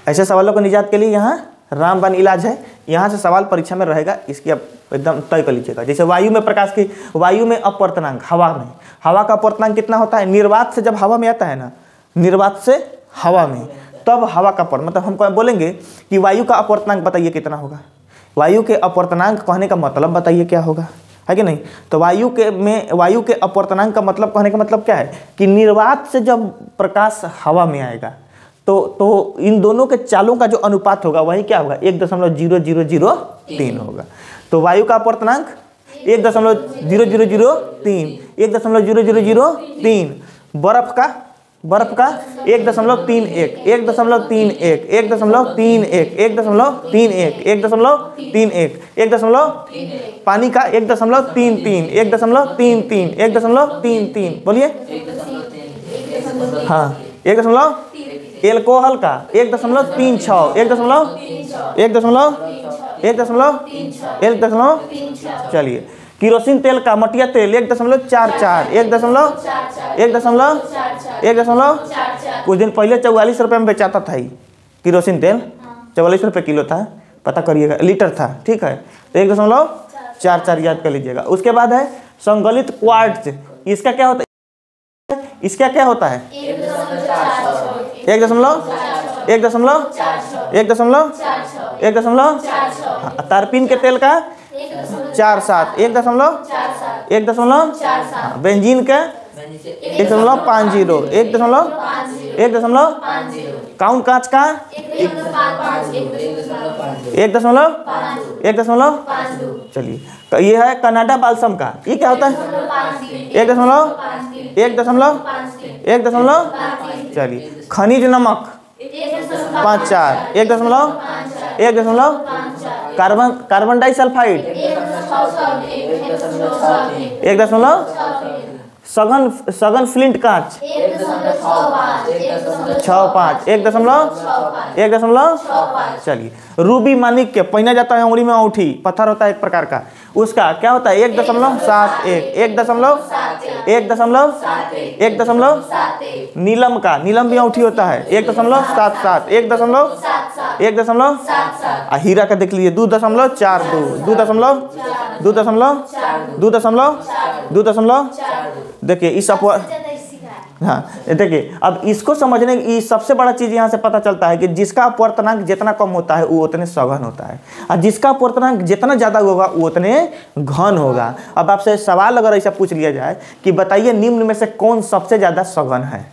ऐसे सवालों को निजात के लिए यहाँ रामबाण इलाज है। यहाँ से सवाल परीक्षा में रहेगा, इसकी आप एकदम तय कर लीजिएगा। जैसे वायु में प्रकाश की, वायु में अपवर्तनांक, हवा में हवा का अपवर्तनांक कितना होता है? निर्वात से जब हवा में आता है ना, निर्वात से हवा में, तब हवा का मतलब हम बोलेंगे कि वायु का अपवर्तनांक बताइए कितना होगा। वायु के अपवर्तनांक कहने का मतलब बताइए क्या होगा, है कि नहीं? तो वायु के अपवर्तनांक का मतलब कहने का मतलब क्या है कि निर्वात से जब प्रकाश हवा में आएगा तो इन दोनों के चालों का जो अनुपात होगा वही क्या होगा? 1.0003 होगा। तो वायु का अपवर्तनांक 1.0003, 1.0003। बर्फ का 1.31, 1.31, पानी का 1.33, 1.33, बोलिए। हाँ, 1. एल्कोहल का 1.36, 1. चलिए, किरोसिन तेल का, मटिया तेल 1.44, 1. कुछ दिन पहले 44 रुपये में बेचाता था ही किरोसिन तेल, 44 रुपये किलो था, पता करिएगा, लीटर था, ठीक है। तो 1.44 याद कर लीजिएगा। उसके बाद है संगलित क्वार्ट्ज, इसका क्या होता है? 1. तारपीन के तेल का 47, 1. बेंजीन का 1.50, 1. काउंट कांच का 1.1. चलिए, ये है कनाडा बाल्सम का, ये क्या होता है? 1. चलिए, खनिज नमक 5.4, 1. Carbon disulphide 1. सघन फ्लिंट कांच 6.5, 1. चलिए, रूबी मानिक के पहना जाता है उंगली में अंगूठी, पत्थर होता है एक प्रकार का, उसका क्या होता है? 1.71, नीलम का, नीलम भी अंगूठी होता है 1.77, 1. हीरा का देख लीजिए 2.42, देखिए इस हाँ, देखिए अब इसको समझने की सबसे बड़ा चीज यहाँ से पता चलता है कि जिसका अपवर्तनांक जितना कम होता है वो उतने सघन होता है, और जिसका अपवर्तनांक जितना ज़्यादा होगा वो उतने घन होगा। अब आपसे सवाल अगर ऐसा पूछ लिया जाए कि बताइए निम्न में से कौन सबसे ज़्यादा सघन है,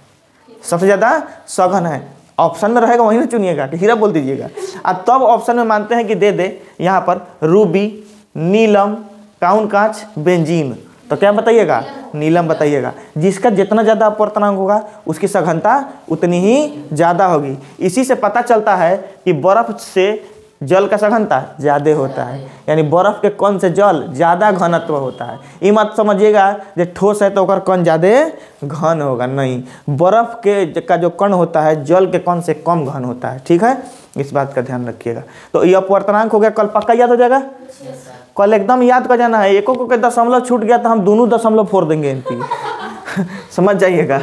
सबसे ज़्यादा सघन है, ऑप्शन में रहेगा वही ना चुनिएगा कि हीरा बोल दीजिएगा। अब तब ऑप्शन में मानते हैं कि दे दे यहाँ पर रूबी, नीलम, काउन कांच, बेंजीन, तो क्या बताइएगा? नीलम बताइएगा। जिसका जितना ज़्यादा अपवर्तनांक होगा उसकी सघनता उतनी ही ज़्यादा होगी। इसी से पता चलता है कि बर्फ़ से जल का सघनता ज़्यादा होता है, यानी बर्फ़ के कण से जल ज़्यादा घनत्व होता है। ये मत समझिएगा जो ठोस है तो ओकर कण ज़्यादा घन होगा, नहीं, बर्फ़ के का जो कण होता है जल के कण से कम घन होता है, ठीक है, इस बात का ध्यान रखिएगा। तो ये अपवर्तनांक हो गया, कल पक्का याद हो जाएगा, कल एकदम याद कर जाना है। एको को दशमलव छूट गया तो हम दोनों दशमलव फोड़ देंगे इनकी समझ जाइएगा।